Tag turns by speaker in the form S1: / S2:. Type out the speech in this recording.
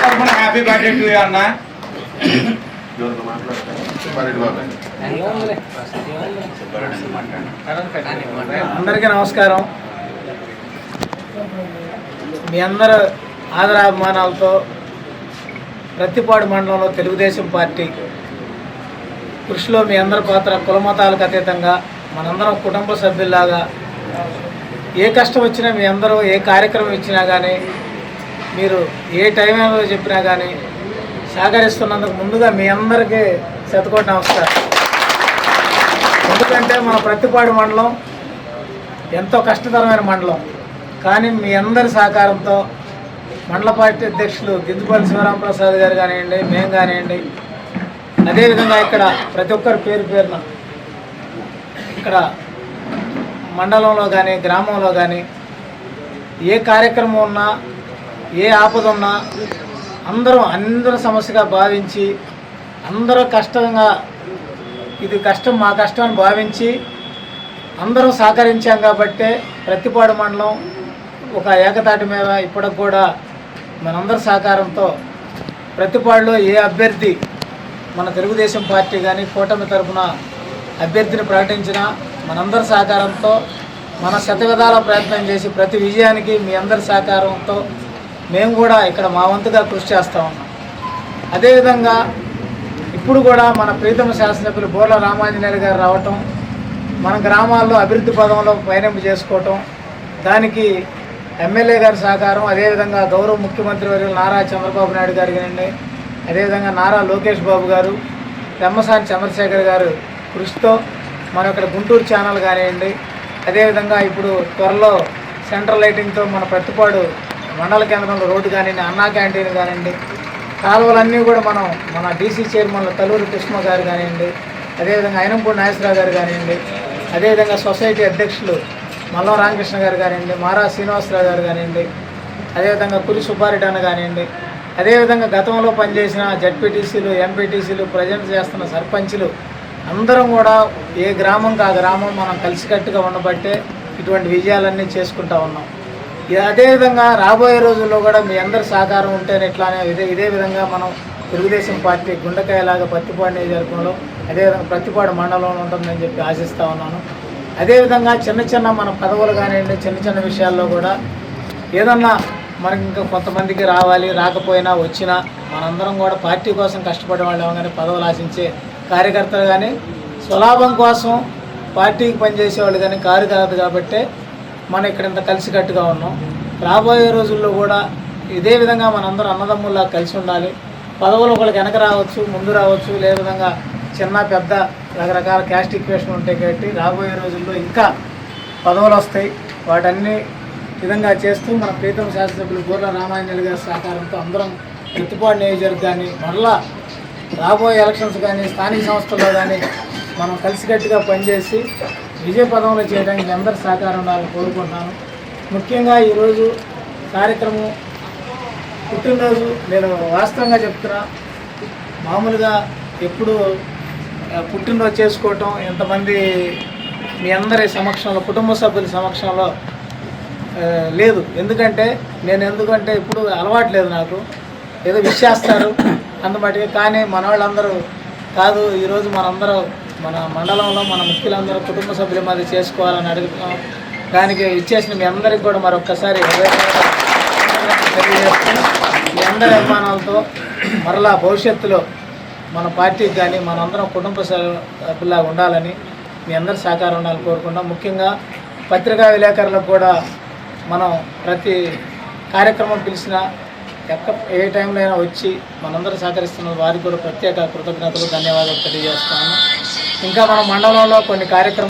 S1: తరఫున happy birthday to you అన్న.
S2: అందరికీ నమస్కారం. మీ అందరు ఆదరాభిమానాలతో ప్రత్తిపాడు మండలంలో తెలుగుదేశం పార్టీ కృషిలో మీ అందరి పాత్ర కులమతాలకు అతీతంగా మనందరం కుటుంబ సభ్యుల్లాగా ఏ కష్టం వచ్చినా మీ అందరూ ఏ కార్యక్రమం ఇచ్చినా కానీ మీరు ఏ టైంలో చెప్పినా కానీ సహకరిస్తున్నందుకు ముందుగా మీ అందరికీ శతకోటి నమస్కారం. ఎందుకంటే మన ప్రత్తిపాడు మండలం ఎంతో కష్టతరమైన మండలం, కానీ మీ అందరి సహకారంతో మండల పార్టీ అధ్యక్షులు దిద్దుపల్లి శివరామప్రసాద్ గారు కానివ్వండి, మేము కానివ్వండి, అదేవిధంగా ఇక్కడ ప్రతి ఒక్కరి పేరు పేరున ఇక్కడ మండలంలో కానీ గ్రామంలో కానీ ఏ కార్యక్రమం ఉన్నా ఏ ఆపద ఉన్నా అందరూ సమస్యగా భావించి అందరూ కష్టంగా ఇది కష్టం మా కష్టం అని భావించి అందరం సహకరించాం కాబట్టే ప్రత్తిపాడు మండలం ఒక ఏకతాటి మీద ఇప్పటికి కూడా మనందరి సహకారంతో ప్రత్తిపాడులో ఏ అభ్యర్థి మన తెలుగుదేశం పార్టీ కానీ కూటమి తరఫున అభ్యర్థిని ప్రకటించినా మనందరి సహకారంతో మన శతవిధాల ప్రయత్నం చేసి ప్రతి విజయానికి మీ అందరి సహకారంతో మేము కూడా ఇక్కడ మా వంతుగా కృషి చేస్తూ ఉన్నాం. అదేవిధంగా ఇప్పుడు కూడా మన ప్రీతమ శాసనసభ్యులు బోర్ల రామాంజనేయులు గారు రావటం, మన గ్రామాల్లో అభివృద్ధి పదంలో పయనింపు చేసుకోవటం, దానికి ఎమ్మెల్యే గారి సహకారం, అదేవిధంగా గౌరవ ముఖ్యమంత్రి వర్యులు నారా చంద్రబాబు నాయుడు గారు కానివ్వండి, అదేవిధంగా నారా లోకేష్ బాబు గారు, పెమ్మసాని చంద్రశేఖర్ గారు కృషితో మన ఇక్కడ గుంటూరు ఛానల్ కానివ్వండి, అదేవిధంగా ఇప్పుడు త్వరలో సెంట్రల్ లైటింగ్తో మన ప్రత్తిపాడు మండల కేంద్రంలో రోడ్డు కానివ్వండి, అన్నా క్యాంటీన్ కానివ్వండి, కాలువలన్నీ కూడా మన డీసీ చైర్మన్లు తల్లూరు కృష్ణ గారు కానివ్వండి, అదేవిధంగా అయినంపూడి నాగేశ్వరరావు గారు కానివ్వండి, అదేవిధంగా సొసైటీ అధ్యక్షులు మల్లం రామకృష్ణ గారు కానివ్వండి, మారా శ్రీనివాసరావు గారు కానివ్వండి, అదేవిధంగా కురి సుబ్బారెడ్డి అన్న కానివ్వండి, అదేవిధంగా గతంలో పనిచేసిన జడ్పీటీసీలు, ఎంపీటీసీలు, ప్రజెంట్ చేస్తున్న సర్పంచులు అందరం కూడా ఏ గ్రామంకి ఆ గ్రామం మనం కలిసికట్టుగా ఉండబట్టే ఇటువంటి విజయాలన్నీ చేసుకుంటూ ఉన్నాం. అదేవిధంగా రాబోయే రోజుల్లో కూడా మీ అందరి సహకారం ఉంటేనే ఇట్లానే ఇదే విధంగా మనం తెలుగుదేశం పార్టీ గుండెకాయలాగా ప్రత్తిపాడు నియోజకవర్గంలో అదేవిధంగా ప్రత్తిపాడు మండలంలో ఉంటుందని చెప్పి ఆశిస్తూ ఉన్నాను. అదేవిధంగా చిన్న మన పదవులు కానివ్వండి, చిన్న విషయాల్లో కూడా ఏదన్నా మనకి ఇంకా కొంతమందికి రావాలి, రాకపోయినా వచ్చినా మనందరం కూడా పార్టీ కోసం కష్టపడే వాళ్ళు కానీ పదవులు ఆశించే కార్యకర్తలు కానీ స్వలాభం కోసం పార్టీకి పనిచేసేవాళ్ళు కానీ కారు కాదు కాబట్టే మనం ఇక్కడ ఇంత కలిసికట్టుగా ఉన్నాం. రాబోయే రోజుల్లో కూడా ఇదే విధంగా మనందరం అన్నదమ్ముల్లా కలిసి ఉండాలి. పదవులు ఒకరికి వెనక రావచ్చు, ముందు రావచ్చు, లే విధంగా చిన్న పెద్ద రకరకాల క్యాస్ట్ ఈక్వేషన్ ఉంటాయి కాబట్టి రాబోయే రోజుల్లో ఇంకా పదవులు వస్తాయి. వాటన్ని విధంగా చేస్తూ మన ప్రీతమ శాసనసభ్యులు బోర్ల రామాంజనేయులు గారి సహకారంతో అందరం ప్రత్తిపాడు నియోజకవర్గాన్ని మరలా రాబోయే ఎలక్షన్స్ కానీ స్థానిక సంస్థల్లో కానీ మనం కలిసికట్టుగా పనిచేసి విజయ పదంలో చేయడానికి మీ అందరి సహకారం ఉండాలని కోరుకుంటున్నాను. ముఖ్యంగా ఈరోజు కార్యక్రమం పుట్టినరోజు నేను వాస్తవంగా చెప్తున్నా. మామూలుగా ఎప్పుడు పుట్టినరోజు చేసుకోవటం ఎంతమంది మీ అందరి సమక్షంలో కుటుంబ సభ్యుల సమక్షంలో లేదు. ఎందుకంటే ఇప్పుడు అలవాటు లేదు నాకు. ఏదో విష్ చేస్తారు అందుబాటుగా, కానీ మన వాళ్ళందరూ కాదు. ఈరోజు మనందరూ మన మండలంలో మన ముఖ్యులందరూ కుటుంబ సభ్యుల మధ్య చేసుకోవాలని అడుగుతున్నాం. దానికి ఇచ్చేసిన మీ అందరికీ కూడా మరొక్కసారి తెలియజేస్తూ మీ అందరి అభిమానాలతో మరలా భవిష్యత్తులో మన పార్టీకి కానీ మనందరం కుటుంబ సభ్యులా ఉండాలని మీ అందరి సహకారం ఉండాలని కోరుకుంటాం. ముఖ్యంగా పత్రికా విలేకరులకు కూడా మనం ప్రతి కార్యక్రమం పిలిచినా ఏ టైంలో అయినా వచ్చి మనందరూ సహకరిస్తున్న వారికి కూడా ప్రత్యేక కృతజ్ఞతలు, ధన్యవాదాలు తెలియజేస్తాను. ఇంకా మన మండలంలో కొన్ని కార్యక్రమాలు